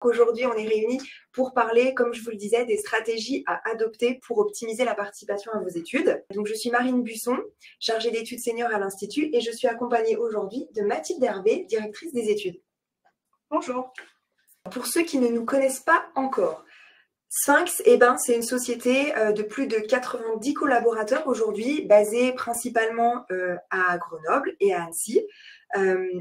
Aujourd'hui, on est réunis pour parler, comme je vous le disais, des stratégies à adopter pour optimiser la participation à vos études. Donc, je suis Marine Busson, chargée d'études seniors à l'Institut, et je suis accompagnée aujourd'hui de Mathilde Hervé, directrice des études. Bonjour. Pour ceux qui ne nous connaissent pas encore, Sphinx, c'est une société de plus de 90 collaborateurs aujourd'hui, basée principalement à Grenoble et à Annecy,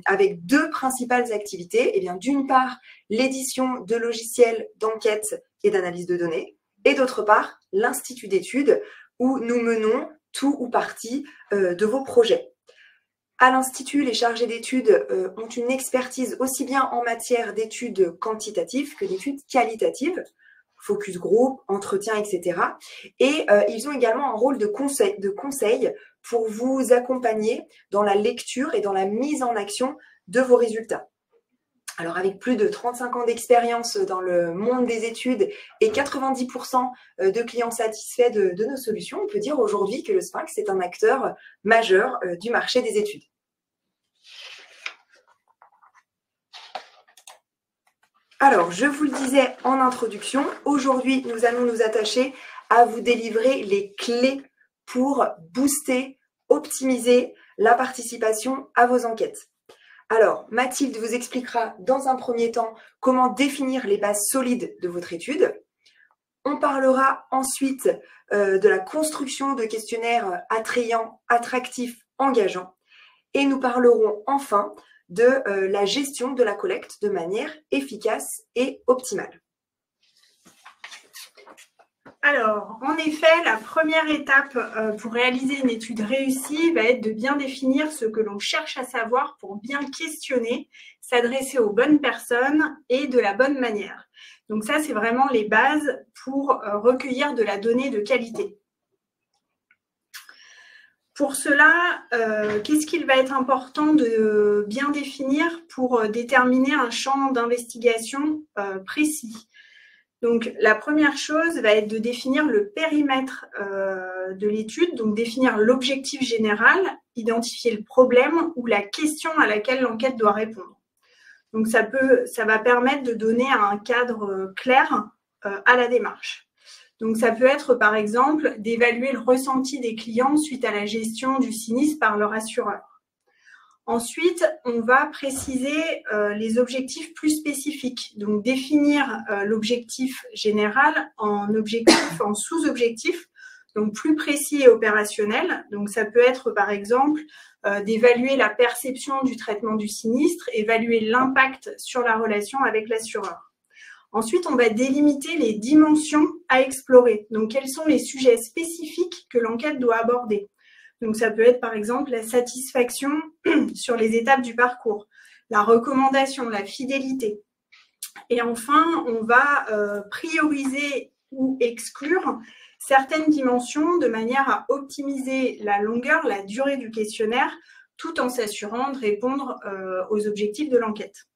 avec deux principales activités. D'une part, l'édition de logiciels d'enquête et d'analyse de données, et d'autre part, l'Institut d'études, où nous menons tout ou partie de vos projets. À l'Institut, les chargés d'études ont une expertise aussi bien en matière d'études quantitatives que d'études qualitatives, focus group, entretien, etc. Et ils ont également un rôle de conseil pour vous accompagner dans la lecture et dans la mise en action de vos résultats. Alors, avec plus de 35 ans d'expérience dans le monde des études et 90% de clients satisfaits de nos solutions, on peut dire aujourd'hui que le Sphinx est un acteur majeur du marché des études. Alors, je vous le disais en introduction, aujourd'hui, nous allons nous attacher à vous délivrer les clés pour booster, optimiser la participation à vos enquêtes. Alors, Mathilde vous expliquera dans un premier temps comment définir les bases solides de votre étude. On parlera ensuite de la construction de questionnaires attrayants, attractifs, engageants. Et nous parlerons enfin de la gestion de la collecte de manière efficace et optimale. Alors, en effet, la première étape pour réaliser une étude réussie va être de bien définir ce que l'on cherche à savoir pour bien questionner, s'adresser aux bonnes personnes et de la bonne manière. Donc ça, c'est vraiment les bases pour recueillir de la donnée de qualité. Pour cela, qu'est-ce qu'il va être important de bien définir pour déterminer un champ d'investigation précis? Donc, la première chose va être de définir le périmètre de l'étude, donc définir l'objectif général, identifier le problème ou la question à laquelle l'enquête doit répondre. Donc, ça va permettre de donner un cadre clair à la démarche. Donc, ça peut être, par exemple, d'évaluer le ressenti des clients suite à la gestion du sinistre par leur assureur. Ensuite, on va préciser les objectifs plus spécifiques. Donc, définir l'objectif général en sous-objectifs, donc plus précis et opérationnels. Donc, ça peut être, par exemple, d'évaluer la perception du traitement du sinistre, évaluer l'impact sur la relation avec l'assureur. Ensuite, on va délimiter les dimensions à explorer. Donc, quels sont les sujets spécifiques que l'enquête doit aborder? Donc, ça peut être, par exemple, la satisfaction sur les étapes du parcours, la recommandation, la fidélité. Et enfin, on va prioriser ou exclure certaines dimensions de manière à optimiser la longueur, la durée du questionnaire, tout en s'assurant de répondre aux objectifs de l'enquête.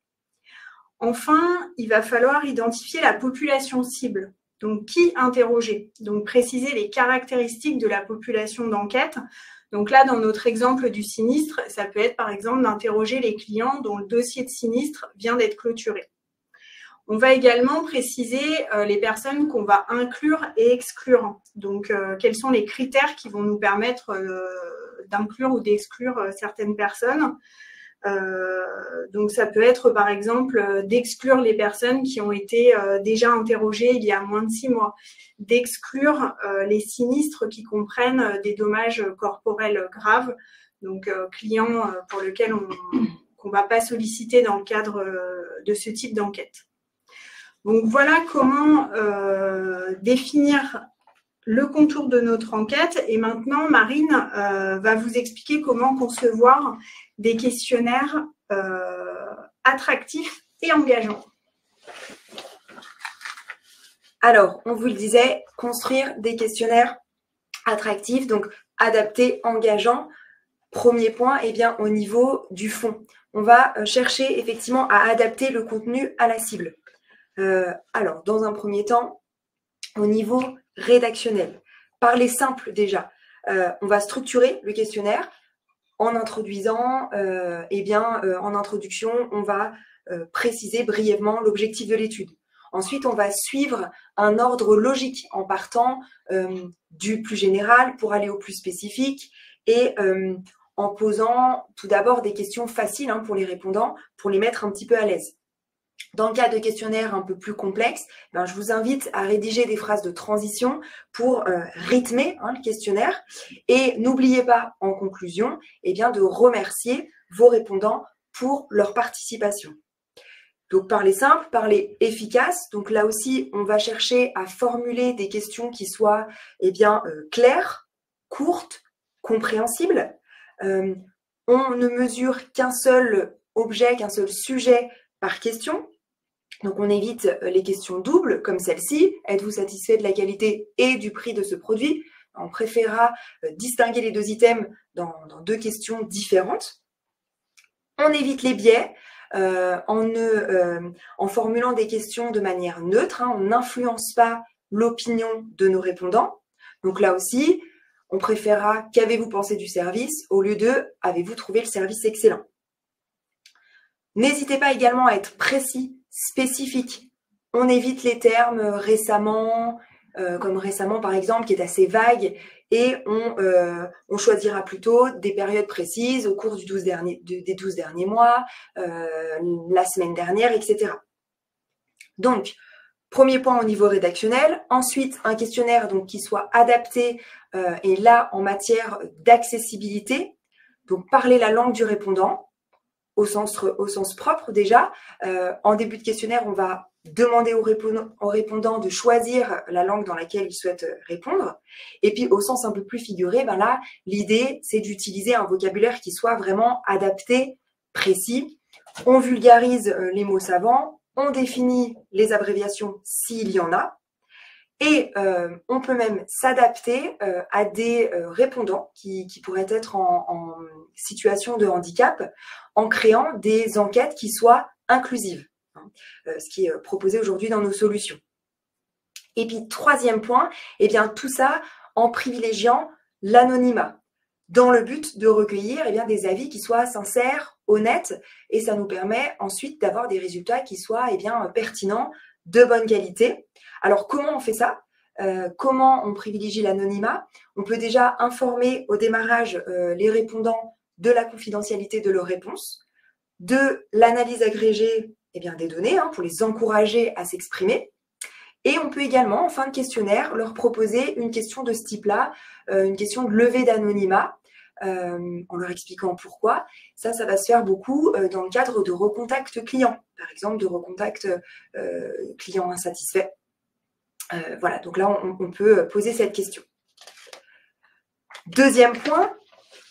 Enfin, il va falloir identifier la population cible. Donc, qui interroger? Donc, préciser les caractéristiques de la population d'enquête. Donc là, dans notre exemple du sinistre, ça peut être par exemple d'interroger les clients dont le dossier de sinistre vient d'être clôturé. On va également préciser les personnes qu'on va inclure et exclure. Donc, quels sont les critères qui vont nous permettre d'inclure ou d'exclure certaines personnes. Donc, ça peut être, par exemple, d'exclure les personnes qui ont été déjà interrogées il y a moins de 6 mois, d'exclure les sinistres qui comprennent des dommages corporels graves, donc clients pour lesquels qu'on ne va pas solliciter dans le cadre de ce type d'enquête. Donc, voilà comment définir le contour de notre enquête. Et maintenant, Marine va vous expliquer comment concevoir des questionnaires attractifs et engageants. Alors, on vous le disait, construire des questionnaires attractifs, donc adaptés, engageants. Premier point, au niveau du fond. On va chercher effectivement à adapter le contenu à la cible. Alors, dans un premier temps, au niveau rédactionnel, parler simple déjà. On va structurer le questionnaire en introduisant, en introduction, on va préciser brièvement l'objectif de l'étude. Ensuite, on va suivre un ordre logique en partant du plus général pour aller au plus spécifique et en posant tout d'abord des questions faciles hein, pour les répondants, pour les mettre un petit peu à l'aise. Dans le cas de questionnaires un peu plus complexes, ben, je vous invite à rédiger des phrases de transition pour rythmer hein, le questionnaire. Et n'oubliez pas, en conclusion, eh bien, de remercier vos répondants pour leur participation. Donc, parler simple, parler efficace. Donc, là aussi, on va chercher à formuler des questions qui soient eh bien, claires, courtes, compréhensibles. On ne mesure qu'un seul objet, qu'un seul sujet par question. Donc, on évite les questions doubles comme celle-ci. Êtes-vous satisfait de la qualité et du prix de ce produit? On préférera distinguer les deux items dans deux questions différentes. On évite les biais en formulant des questions de manière neutre. Hein. On n'influence pas l'opinion de nos répondants. Donc là aussi, on préférera « Qu'avez-vous pensé du service ?» au lieu de « Avez-vous trouvé le service excellent ?» N'hésitez pas également à être précis, spécifique. On évite les termes récemment, comme récemment par exemple, qui est assez vague, et on choisira plutôt des périodes précises au cours des 12 derniers mois, la semaine dernière, etc. Donc, premier point au niveau rédactionnel. Ensuite, un questionnaire donc, qui soit adapté, et là en matière d'accessibilité. Donc, parler la langue du répondant, au sens propre déjà. En début de questionnaire, on va demander aux répondants de choisir la langue dans laquelle ils souhaitent répondre. Et puis, au sens un peu plus figuré, ben là, l'idée, c'est d'utiliser un vocabulaire qui soit vraiment adapté, précis. On vulgarise les mots savants, on définit les abréviations s'il y en a. Et on peut même s'adapter à des répondants qui pourraient être en situation de handicap en créant des enquêtes qui soient inclusives, hein, ce qui est proposé aujourd'hui dans nos solutions. Et puis, troisième point, eh bien, tout ça en privilégiant l'anonymat, dans le but de recueillir eh bien, des avis qui soient sincères, honnêtes, et ça nous permet ensuite d'avoir des résultats qui soient eh bien, pertinents, de bonne qualité. Alors, comment on fait ça? Comment on privilégie l'anonymat? On peut déjà informer au démarrage les répondants de la confidentialité de leurs réponses, de l'analyse agrégée eh bien, des données hein, pour les encourager à s'exprimer. Et on peut également, en fin de questionnaire, leur proposer une question de ce type-là, une question de levée d'anonymat, en leur expliquant pourquoi. Ça va se faire beaucoup dans le cadre de recontact client, par exemple de recontact client insatisfait. Voilà, donc là, on peut poser cette question. Deuxième point,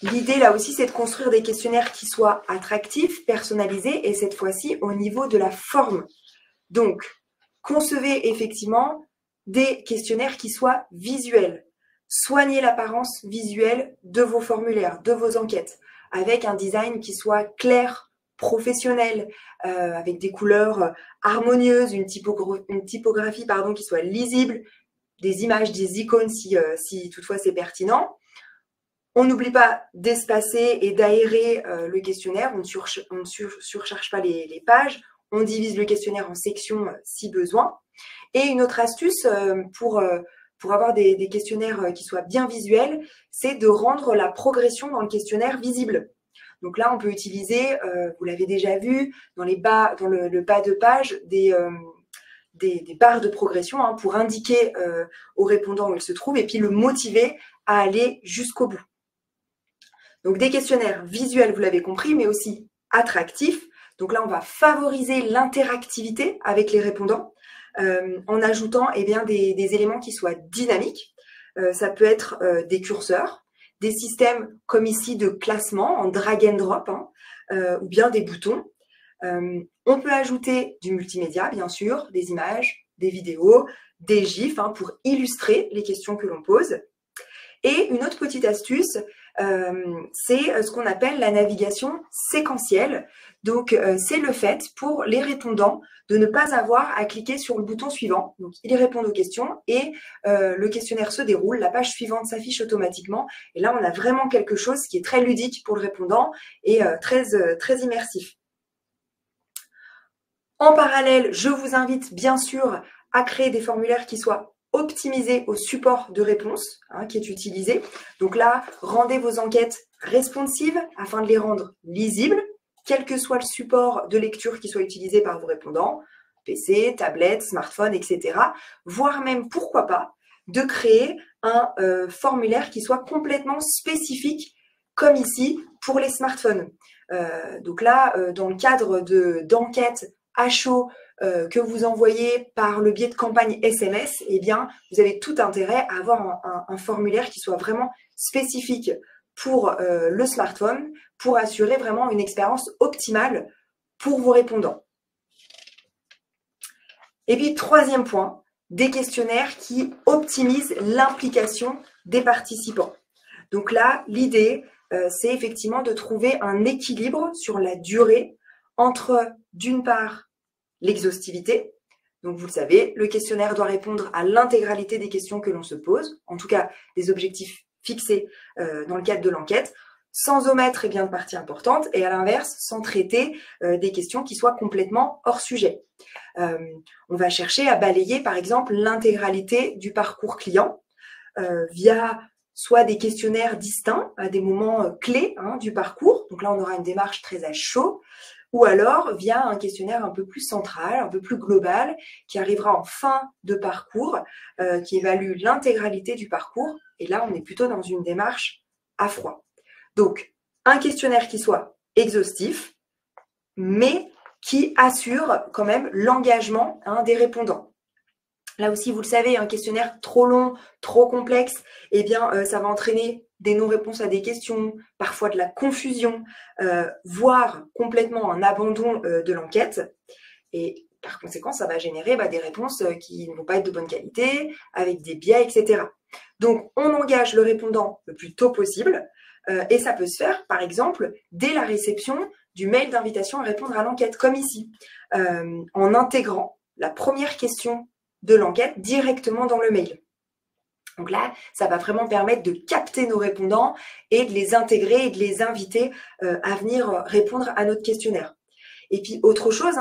l'idée là aussi, c'est de construire des questionnaires qui soient attractifs, personnalisés, et cette fois-ci au niveau de la forme. Donc, concevez effectivement des questionnaires qui soient visuels. Soignez l'apparence visuelle de vos formulaires, de vos enquêtes, avec un design qui soit clair, professionnel, avec des couleurs harmonieuses, une typographie qui soit lisible, des images, des icônes si toutefois c'est pertinent. On n'oublie pas d'espacer et d'aérer le questionnaire, on ne surcharge pas les pages, on divise le questionnaire en sections si besoin. Et une autre astuce pour avoir des questionnaires qui soient bien visuels, c'est de rendre la progression dans le questionnaire visible. Donc là, on peut utiliser, vous l'avez déjà vu, dans le bas de page, des barres de progression hein, pour indiquer au répondant où il se trouve et puis le motiver à aller jusqu'au bout. Donc des questionnaires visuels, vous l'avez compris, mais aussi attractifs. Donc là, on va favoriser l'interactivité avec les répondants en ajoutant eh bien, des éléments qui soient dynamiques. Ça peut être des curseurs, des systèmes comme ici de classement en drag and drop hein, ou bien des boutons. On peut ajouter du multimédia, bien sûr, des images, des vidéos, des gifs hein, pour illustrer les questions que l'on pose. Et une autre petite astuce, c'est ce qu'on appelle la navigation séquentielle. Donc, c'est le fait pour les répondants de ne pas avoir à cliquer sur le bouton suivant. Donc, ils répondent aux questions et le questionnaire se déroule, la page suivante s'affiche automatiquement. Et là, on a vraiment quelque chose qui est très ludique pour le répondant et très immersif. En parallèle, je vous invite bien sûr à créer des formulaires qui soient optimisés au support de réponse qui est utilisé. Donc là, rendez vos enquêtes responsives afin de les rendre lisibles, quel que soit le support de lecture qui soit utilisé par vos répondants, PC, tablette, smartphone, etc. Voire même, pourquoi pas, de créer un formulaire qui soit complètement spécifique, comme ici, pour les smartphones. Donc là, dans le cadre d'enquêtes à chaud que vous envoyez par le biais de campagnes SMS, eh bien, vous avez tout intérêt à avoir un formulaire qui soit vraiment spécifique pour le smartphone, pour assurer vraiment une expérience optimale pour vos répondants. Et puis, troisième point, des questionnaires qui optimisent l'implication des participants. Donc là, l'idée, c'est effectivement de trouver un équilibre sur la durée entre, d'une part, l'exhaustivité. Donc, vous le savez, le questionnaire doit répondre à l'intégralité des questions que l'on se pose, en tout cas des objectifs fixés dans le cadre de l'enquête, sans omettre de parties importantes et à l'inverse, sans traiter des questions qui soient complètement hors sujet. On va chercher à balayer, par exemple, l'intégralité du parcours client via soit des questionnaires distincts à des moments clés du parcours. Donc là, on aura une démarche très à chaud. Ou alors via un questionnaire un peu plus central, un peu plus global, qui arrivera en fin de parcours, qui évalue l'intégralité du parcours. Et là, on est plutôt dans une démarche à froid. Donc, un questionnaire qui soit exhaustif, mais qui assure quand même l'engagement des répondants. Là aussi, vous le savez, un questionnaire trop long, trop complexe, eh bien, ça va entraîner des non-réponses à des questions, parfois de la confusion, voire complètement un abandon de l'enquête. Et par conséquent, ça va générer des réponses qui ne vont pas être de bonne qualité, avec des biais, etc. Donc, on engage le répondant le plus tôt possible, et ça peut se faire, par exemple, dès la réception du mail d'invitation à répondre à l'enquête, comme ici, en intégrant la première question de l'enquête directement dans le mail. Donc là, ça va vraiment permettre de capter nos répondants et de les intégrer et de les inviter à venir répondre à notre questionnaire. Et puis, autre chose,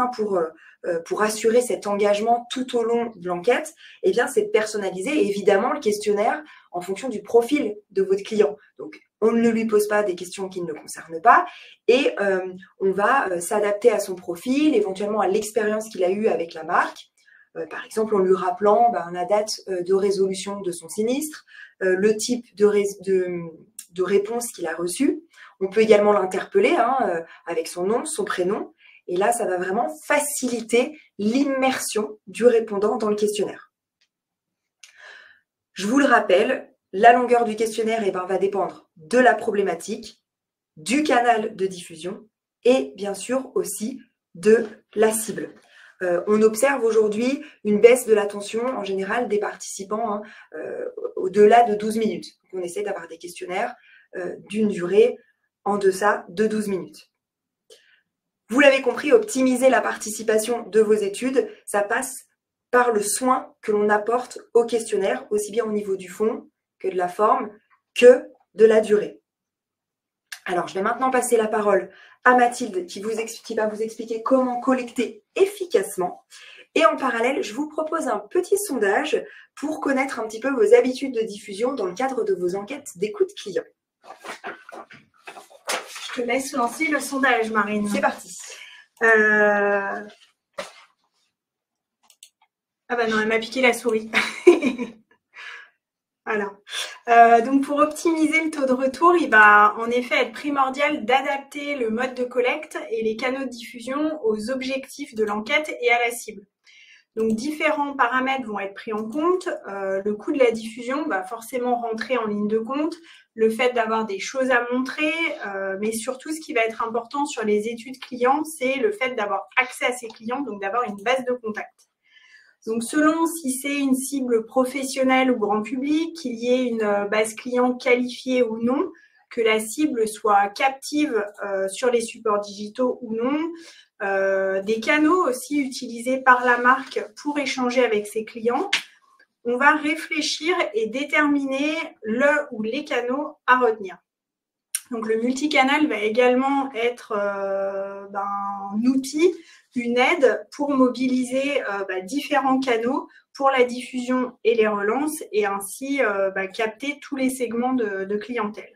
pour assurer cet engagement tout au long de l'enquête, eh bien, c'est de personnaliser évidemment le questionnaire en fonction du profil de votre client. Donc, on ne lui pose pas des questions qui ne le concernent pas et on va s'adapter à son profil, éventuellement à l'expérience qu'il a eue avec la marque. Par exemple, en lui rappelant la date de résolution de son sinistre, le type de réponse qu'il a reçue. On peut également l'interpeller avec son nom, son prénom. Et là, ça va vraiment faciliter l'immersion du répondant dans le questionnaire. Je vous le rappelle, la longueur du questionnaire va dépendre de la problématique, du canal de diffusion et bien sûr aussi de la cible. On observe aujourd'hui une baisse de l'attention en général des participants au-delà de 12 minutes. Donc, on essaie d'avoir des questionnaires d'une durée en deçà de 12 minutes. Vous l'avez compris, optimiser la participation de vos études, ça passe par le soin que l'on apporte au questionnaire, aussi bien au niveau du fond que de la forme, que de la durée. Alors, je vais maintenant passer la parole à Mathilde qui va vous expliquer comment collecter efficacement. Et en parallèle, je vous propose un petit sondage pour connaître un petit peu vos habitudes de diffusion dans le cadre de vos enquêtes d'écoute client. Je te laisse lancer le sondage, Marine. C'est parti. Ah bah non, elle m'a piqué la souris. Voilà. Donc pour optimiser le taux de retour, il va en effet être primordial d'adapter le mode de collecte et les canaux de diffusion aux objectifs de l'enquête et à la cible. Donc différents paramètres vont être pris en compte. Le coût de la diffusion va forcément rentrer en ligne de compte, le fait d'avoir des choses à montrer, mais surtout ce qui va être important sur les études clients, c'est le fait d'avoir accès à ses clients, donc d'avoir une base de contact. Donc, selon si c'est une cible professionnelle ou grand public, qu'il y ait une base client qualifiée ou non, que la cible soit captive sur les supports digitaux ou non, des canaux aussi utilisés par la marque pour échanger avec ses clients. On va réfléchir et déterminer le ou les canaux à retenir. Donc, le multicanal va également être un outil, une aide pour mobiliser différents canaux pour la diffusion et les relances et ainsi capter tous les segments de clientèle.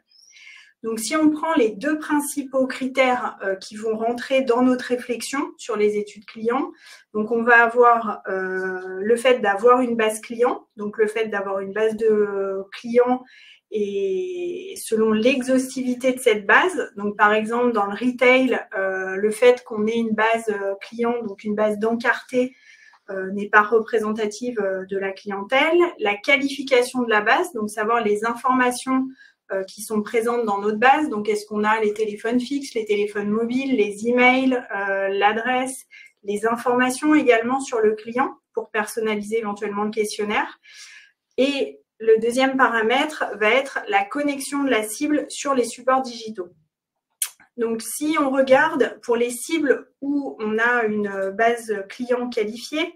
Donc, si on prend les deux principaux critères qui vont rentrer dans notre réflexion sur les études clients, donc on va avoir le fait d'avoir une base client, donc le fait d'avoir une base de clients et selon l'exhaustivité de cette base. Donc, par exemple, dans le retail, le fait qu'on ait une base client, donc une base d'encarté, n'est pas représentative de la clientèle. La qualification de la base, donc savoir les informations qui sont présentes dans notre base. Donc, est-ce qu'on a les téléphones fixes, les téléphones mobiles, les emails, l'adresse, les informations également sur le client pour personnaliser éventuellement le questionnaire. Et le deuxième paramètre va être la connexion de la cible sur les supports digitaux. Donc, si on regarde pour les cibles où on a une base client qualifiée,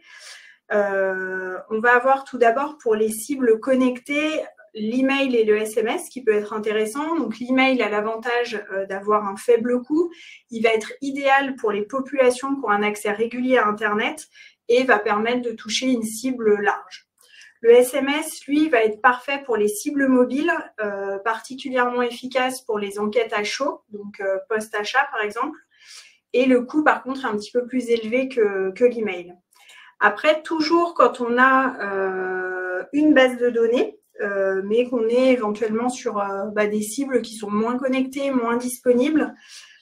on va avoir tout d'abord pour les cibles connectées l'email et le SMS qui peut être intéressant. Donc, l'email a l'avantage d'avoir un faible coût. Il va être idéal pour les populations qui ont un accès régulier à Internet et va permettre de toucher une cible large. Le SMS, lui, va être parfait pour les cibles mobiles, particulièrement efficace pour les enquêtes à chaud, donc post-achat par exemple. Et le coût, par contre, est un petit peu plus élevé que l'email. Après, toujours quand on a une base de données, mais qu'on est éventuellement sur des cibles qui sont moins connectées, moins disponibles,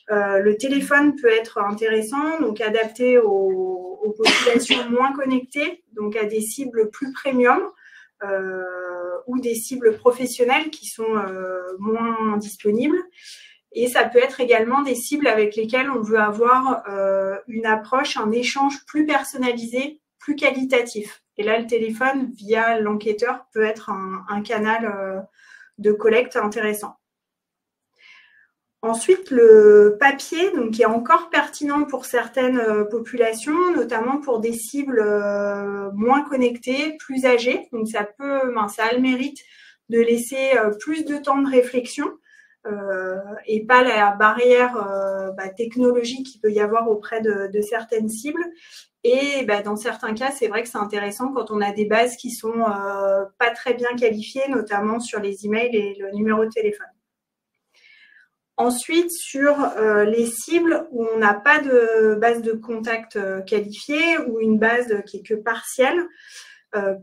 le téléphone peut être intéressant, donc adapté aux populations moins connectées, donc à des cibles plus premium ou des cibles professionnelles qui sont moins disponibles. Et ça peut être également des cibles avec lesquelles on veut avoir une approche, un échange plus personnalisé, plus qualitatif. Et là, le téléphone, via l'enquêteur, peut être un canal de collecte intéressant. Ensuite, le papier, donc, qui est encore pertinent pour certaines populations, notamment pour des cibles moins connectées, plus âgées. Donc, ça a le mérite de laisser plus de temps de réflexion et pas la barrière technologique qu'il peut y avoir auprès de certaines cibles. Et dans certains cas, c'est vrai que c'est intéressant quand on a des bases qui sont pas très bien qualifiées, notamment sur les emails et le numéro de téléphone. Ensuite, sur les cibles où on n'a pas de base de contact qualifiée ou une base qui est que partielle,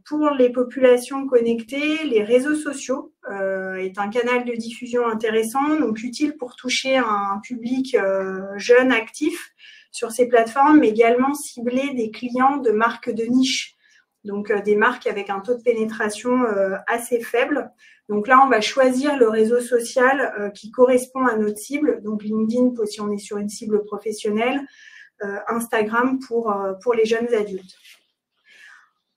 pour les populations connectées, les réseaux sociaux est un canal de diffusion intéressant, donc utile pour toucher un public jeune, actif sur ces plateformes, mais également cibler des clients de marques de niche, donc des marques avec un taux de pénétration assez faible. Donc là, on va choisir le réseau social qui correspond à notre cible, donc LinkedIn si on est sur une cible professionnelle, Instagram pour les jeunes adultes.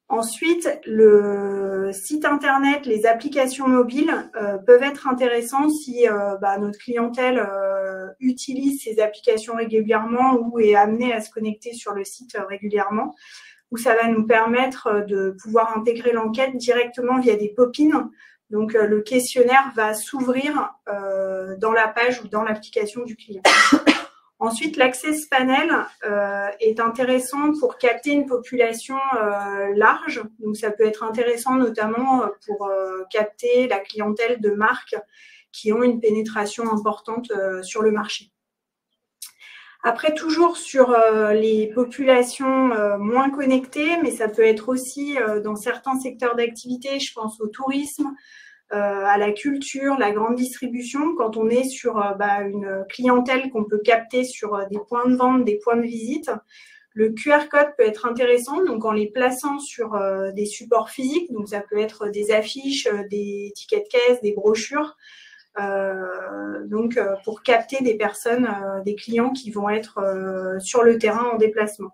Ensuite, le site internet, les applications mobiles peuvent être intéressants si notre clientèle utilise ces applications régulièrement ou est amenée à se connecter sur le site régulièrement, où ça va nous permettre de pouvoir intégrer l'enquête directement via des pop-ins. Donc, le questionnaire va s'ouvrir dans la page ou dans l'application du client. Ensuite, l'Access Panel est intéressant pour capter une population large. Donc, ça peut être intéressant notamment pour capter la clientèle de marques qui ont une pénétration importante sur le marché. Après, toujours sur les populations moins connectées, mais ça peut être aussi dans certains secteurs d'activité, je pense au tourisme, à la culture, la grande distribution, quand on est sur une clientèle qu'on peut capter sur des points de vente, des points de visite, le QR code peut être intéressant, donc en les plaçant sur des supports physiques, donc ça peut être des affiches, des tickets de caisse, des brochures, pour capter des personnes, des clients qui vont être sur le terrain en déplacement.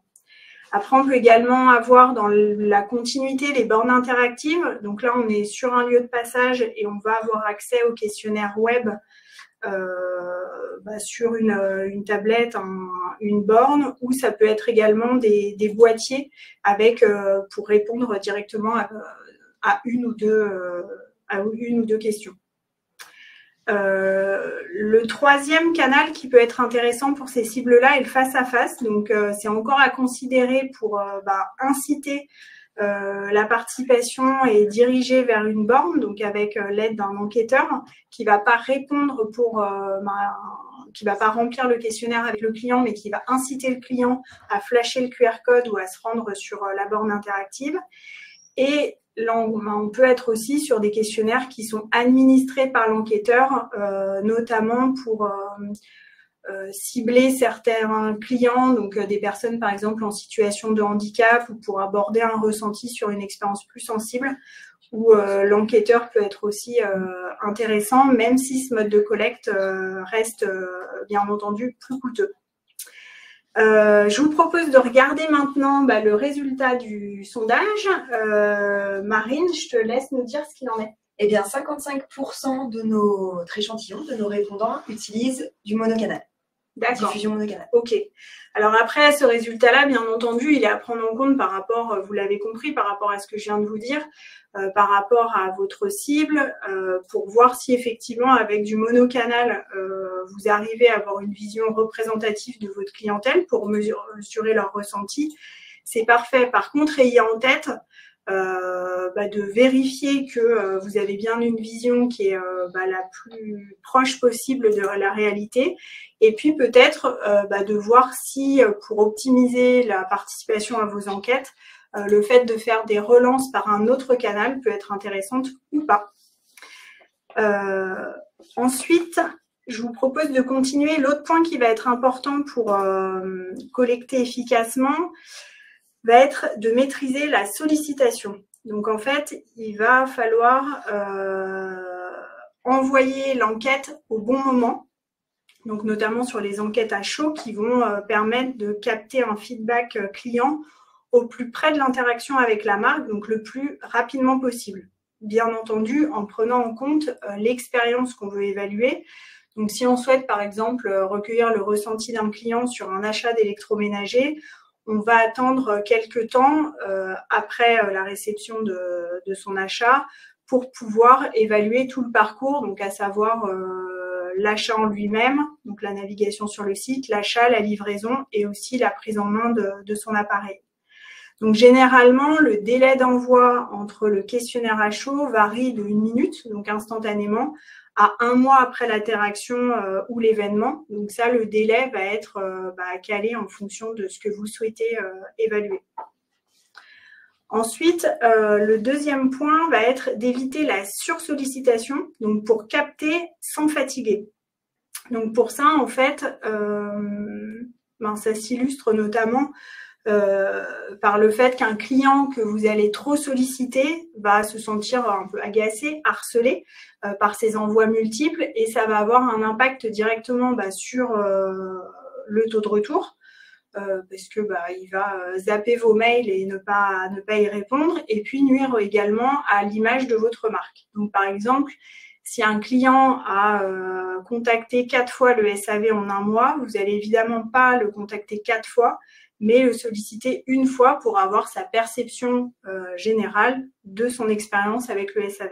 Après, on peut également avoir dans la continuité les bornes interactives. Donc là, on est sur un lieu de passage et on va avoir accès au questionnaire web sur une tablette, une borne, ou ça peut être également des boîtiers avec pour répondre directement à une ou deux questions. Le troisième canal qui peut être intéressant pour ces cibles-là est le face-à-face. Donc, c'est encore à considérer pour inciter la participation et diriger vers une borne, donc avec l'aide d'un enquêteur qui va pas répondre qui va pas remplir le questionnaire avec le client, mais qui va inciter le client à flasher le QR code ou à se rendre sur la borne interactive. Et on peut être aussi sur des questionnaires qui sont administrés par l'enquêteur, notamment pour cibler certains clients, donc des personnes par exemple en situation de handicap, ou pour aborder un ressenti sur une expérience plus sensible, où l'enquêteur peut être aussi intéressant, même si ce mode de collecte reste bien entendu plus coûteux. Je vous propose de regarder maintenant le résultat du sondage. Marine, je te laisse nous dire ce qu'il en est. Eh bien, 55% de notre échantillon, de nos répondants, utilisent du monocanal. D'accord. Diffusion monocanal. Ok. Alors après, ce résultat-là, bien entendu, il est à prendre en compte par rapport, vous l'avez compris, par rapport à ce que je viens de vous dire, par rapport à votre cible, pour voir si effectivement, avec du monocanal, vous arrivez à avoir une vision représentative de votre clientèle pour mesurer leur ressenti. C'est parfait. Par contre, ayez en tête de vérifier que vous avez bien une vision qui est la plus proche possible de la réalité, et puis peut-être de voir si pour optimiser la participation à vos enquêtes, le fait de faire des relances par un autre canal peut être intéressante ou pas. Ensuite, je vous propose de continuer. L'autre point qui va être important pour collecter efficacement va être de maîtriser la sollicitation. Donc en fait, il va falloir envoyer l'enquête au bon moment, donc notamment sur les enquêtes à chaud qui vont permettre de capter un feedback client au plus près de l'interaction avec la marque, donc le plus rapidement possible. Bien entendu, en prenant en compte l'expérience qu'on veut évaluer. Donc si on souhaite par exemple recueillir le ressenti d'un client sur un achat d'électroménager, on va attendre quelques temps après la réception de son achat pour pouvoir évaluer tout le parcours, donc à savoir l'achat en lui-même, donc la navigation sur le site, l'achat, la livraison et aussi la prise en main de son appareil. Donc généralement, le délai d'envoi entre le questionnaire à chaud varie de 1 minute, donc instantanément, à 1 mois après l'interaction ou l'événement. Donc ça, le délai va être calé en fonction de ce que vous souhaitez évaluer. Ensuite, le deuxième point va être d'éviter la sursollicitation, donc pour capter sans fatiguer. Donc pour ça, en fait, ça s'illustre notamment par le fait qu'un client que vous allez trop solliciter va se sentir un peu agacé, harcelé par ces envois multiples, et ça va avoir un impact directement sur le taux de retour, parce que il va zapper vos mails et ne pas y répondre, et puis nuire également à l'image de votre marque. Donc par exemple, si un client a contacté 4 fois le SAV en 1 mois, vous n'allez évidemment pas le contacter 4 fois, mais le solliciter 1 fois pour avoir sa perception générale de son expérience avec le SAV.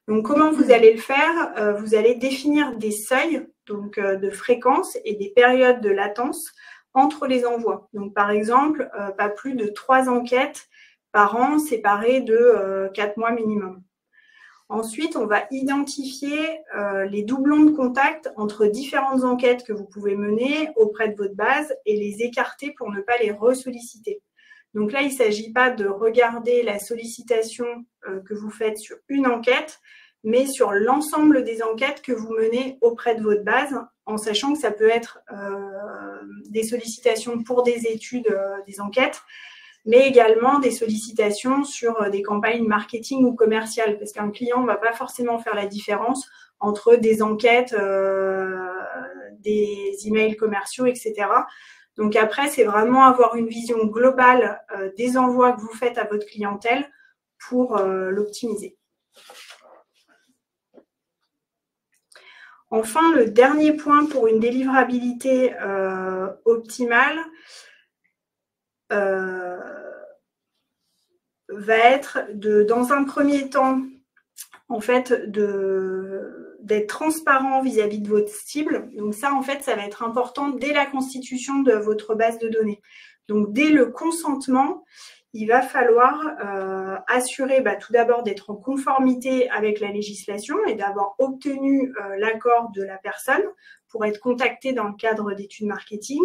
Donc, comment vous allez le faire? Vous allez définir des seuils donc, de fréquence et des périodes de latence entre les envois. Donc, par exemple, pas plus de 3 enquêtes par an séparées de 4 mois minimum. Ensuite, on va identifier les doublons de contact entre différentes enquêtes que vous pouvez mener auprès de votre base et les écarter pour ne pas les ressolliciter. Donc là, il ne s'agit pas de regarder la sollicitation que vous faites sur une enquête, mais sur l'ensemble des enquêtes que vous menez auprès de votre base, en sachant que ça peut être des sollicitations pour des études, des enquêtes, mais également des sollicitations sur des campagnes marketing ou commerciales, parce qu'un client ne va pas forcément faire la différence entre des enquêtes, des emails commerciaux, etc. Donc après, c'est vraiment avoir une vision globale des envois que vous faites à votre clientèle pour l'optimiser. Enfin, le dernier point pour une délivrabilité optimale, va être dans un premier temps, en fait, de d'être transparent vis-à-vis de votre cible. Donc ça, en fait, ça va être important dès la constitution de votre base de données. Donc dès le consentement, il va falloir assurer tout d'abord d'être en conformité avec la législation et d'avoir obtenu l'accord de la personne pour être contacté dans le cadre d'études marketing.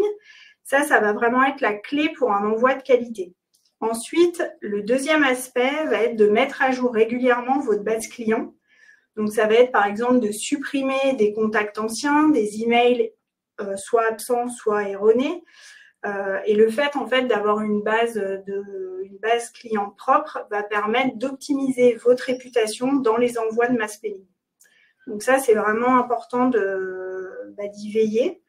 Ça va vraiment être la clé pour un envoi de qualité. Ensuite, le deuxième aspect va être de mettre à jour régulièrement votre base client. Donc, ça va être par exemple de supprimer des contacts anciens, des emails soit absents, soit erronés. Et le fait en fait d'avoir une base client propre va permettre d'optimiser votre réputation dans les envois de mass mailing. Donc ça, c'est vraiment important d'y veiller.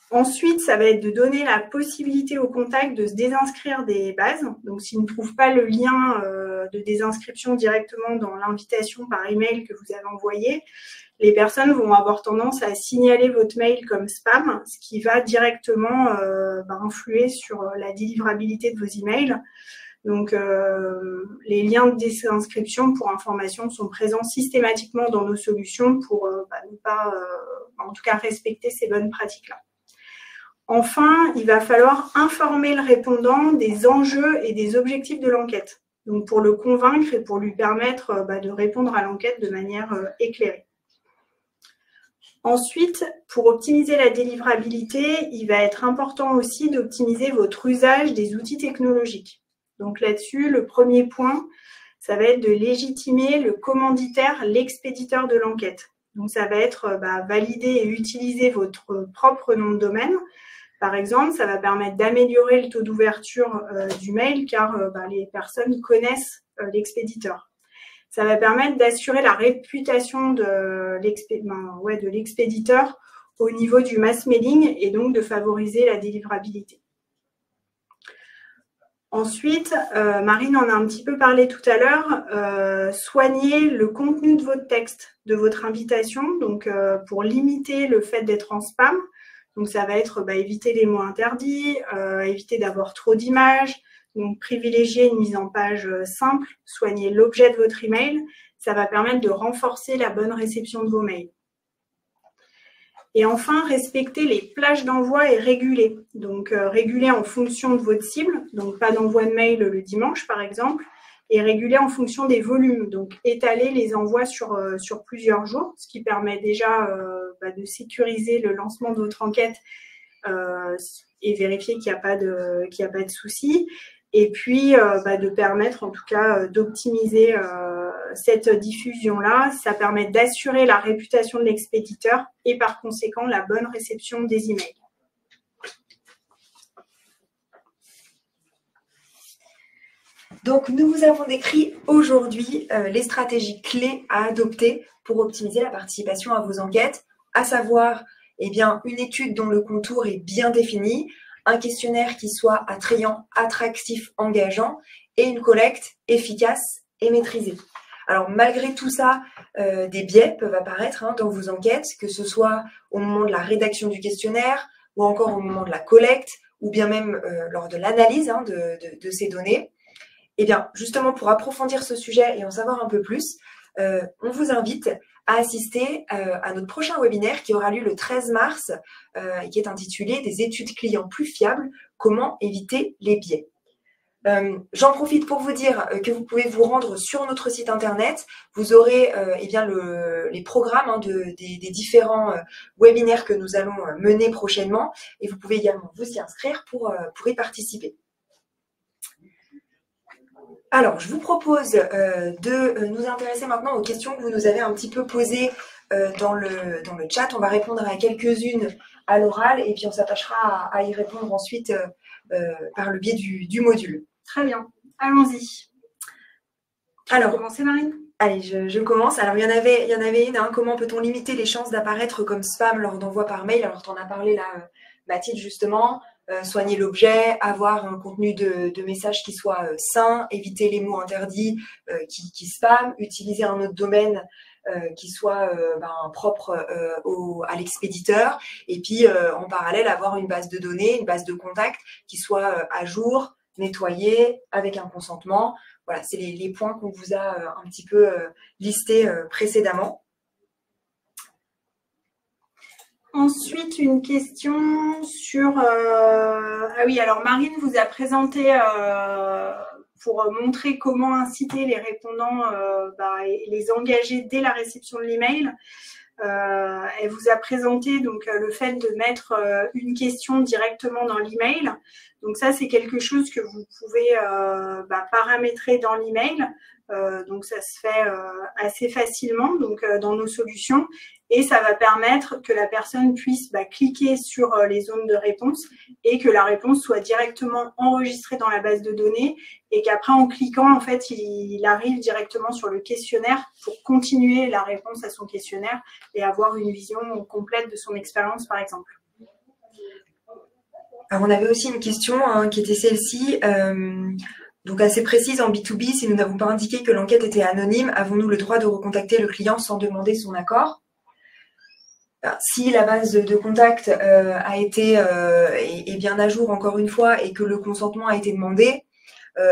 Ensuite, ça va être de donner la possibilité aux contacts de se désinscrire des bases. Donc, s'ils ne trouvent pas le lien de désinscription directement dans l'invitation par email que vous avez envoyé, les personnes vont avoir tendance à signaler votre mail comme spam, ce qui va directement influer sur la délivrabilité de vos emails. Donc, les liens de désinscription, pour information, sont présents systématiquement dans nos solutions pour ne pas, en tout cas, respecter ces bonnes pratiques-là. Enfin, il va falloir informer le répondant des enjeux et des objectifs de l'enquête, donc pour le convaincre et pour lui permettre de répondre à l'enquête de manière éclairée. Ensuite, pour optimiser la délivrabilité, il va être important aussi d'optimiser votre usage des outils technologiques. Donc là-dessus, le premier point, ça va être de légitimer le commanditaire, l'expéditeur de l'enquête. Donc ça va être valider et utiliser votre propre nom de domaine. Par exemple, ça va permettre d'améliorer le taux d'ouverture du mail car les personnes connaissent l'expéditeur. Ça va permettre d'assurer la réputation de l'expéditeur au niveau du mass mailing et donc de favoriser la délivrabilité. Ensuite, Marine en a un petit peu parlé tout à l'heure, soignez le contenu de votre texte, de votre invitation, donc pour limiter le fait d'être en spam. Donc, ça va être éviter les mots interdits, éviter d'avoir trop d'images, donc privilégier une mise en page simple, soigner l'objet de votre email. Ça va permettre de renforcer la bonne réception de vos mails. Et enfin, respecter les plages d'envoi et réguler. Donc, réguler en fonction de votre cible, donc pas d'envoi de mail le dimanche par exemple, et réguler en fonction des volumes, donc étaler les envois sur plusieurs jours, ce qui permet déjà de sécuriser le lancement de votre enquête et vérifier qu'il n'y a pas de souci, et puis de permettre en tout cas d'optimiser cette diffusion-là. Ça permet d'assurer la réputation de l'expéditeur et par conséquent la bonne réception des emails. Donc, nous vous avons décrit aujourd'hui les stratégies clés à adopter pour optimiser la participation à vos enquêtes, à savoir une étude dont le contour est bien défini, un questionnaire qui soit attrayant, attractif, engageant et une collecte efficace et maîtrisée. Alors, malgré tout ça, des biais peuvent apparaître dans vos enquêtes, que ce soit au moment de la rédaction du questionnaire ou encore au moment de la collecte ou bien même lors de l'analyse de ces données. Eh bien, justement, pour approfondir ce sujet et en savoir un peu plus, on vous invite à assister à notre prochain webinaire qui aura lieu le 13 mars et qui est intitulé « Des études clients plus fiables, comment éviter les biais ». J'en profite pour vous dire que vous pouvez vous rendre sur notre site internet. Vous aurez les programmes des différents webinaires que nous allons mener prochainement et vous pouvez également vous y inscrire pour y participer. Alors, je vous propose de nous intéresser maintenant aux questions que vous nous avez un petit peu posées dans le chat. On va répondre à quelques-unes à l'oral et puis on s'attachera à y répondre ensuite par le biais du module. Très bien, allons-y. Alors, commencer, Marine ? Allez, je commence. Alors, il y en avait une. Comment peut-on limiter les chances d'apparaître comme spam lors d'envoi par mail? Alors, tu en as parlé là, Mathilde, justement. Soigner l'objet, avoir un contenu de message qui soit sain, éviter les mots interdits qui spam, utiliser un autre domaine qui soit propre à l'expéditeur, et puis en parallèle avoir une base de données, une base de contacts qui soit à jour, nettoyée, avec un consentement. Voilà, c'est les points qu'on vous a un petit peu listés précédemment. Ensuite, une question sur... Ah oui, alors Marine vous a présenté, pour montrer comment inciter les répondants et les engager dès la réception de l'email. Elle vous a présenté donc le fait de mettre une question directement dans l'email. Donc ça, c'est quelque chose que vous pouvez paramétrer dans l'email. Donc ça se fait assez facilement dans nos solutions, et ça va permettre que la personne puisse cliquer sur les zones de réponse et que la réponse soit directement enregistrée dans la base de données, et qu'après en cliquant en fait il arrive directement sur le questionnaire pour continuer la réponse à son questionnaire et avoir une vision complète de son expérience par exemple. Alors, on avait aussi une question qui était celle-ci. Donc assez précise en B2B, si nous n'avons pas indiqué que l'enquête était anonyme, avons-nous le droit de recontacter le client sans demander son accord? Si la base de contact a été est bien à jour encore une fois, et que le consentement a été demandé,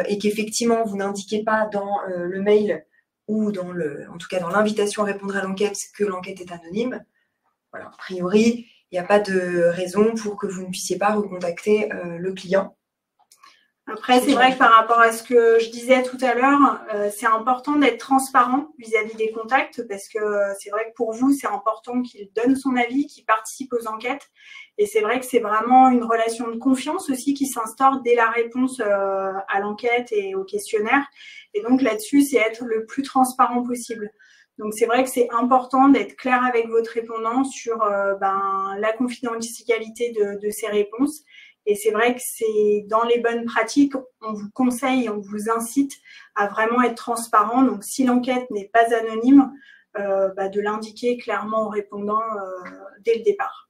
et qu'effectivement vous n'indiquez pas dans le mail ou en tout cas dans l'invitation à répondre à l'enquête que l'enquête est anonyme, voilà, a priori, il n'y a pas de raison pour que vous ne puissiez pas recontacter le client. Après, c'est vrai que par rapport à ce que je disais tout à l'heure, c'est important d'être transparent vis-à-vis des contacts, parce que c'est vrai que pour vous, c'est important qu'il donne son avis, qu'il participe aux enquêtes. Et c'est vrai que c'est vraiment une relation de confiance aussi qui s'instaure dès la réponse à l'enquête et au questionnaire. Et donc là-dessus, c'est être le plus transparent possible. Donc c'est vrai que c'est important d'être clair avec votre répondant sur la confidentialité de ses réponses. Et c'est vrai que c'est dans les bonnes pratiques, on vous conseille, on vous incite à vraiment être transparent. Donc, si l'enquête n'est pas anonyme, de l'indiquer clairement au répondant dès le départ.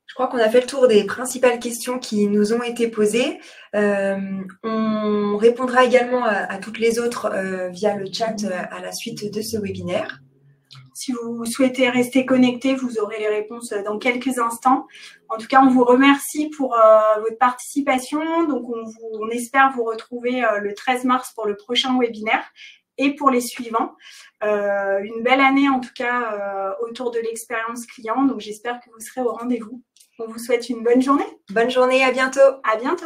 Je crois qu'on a fait le tour des principales questions qui nous ont été posées. On répondra également à toutes les autres via le chat à la suite de ce webinaire. Si vous souhaitez rester connecté, vous aurez les réponses dans quelques instants. En tout cas, on vous remercie pour votre participation. Donc, on espère vous retrouver le 13 mars pour le prochain webinaire et pour les suivants. Une belle année, en tout cas, autour de l'expérience client. Donc, j'espère que vous serez au rendez-vous. On vous souhaite une bonne journée. Bonne journée, à bientôt. À bientôt.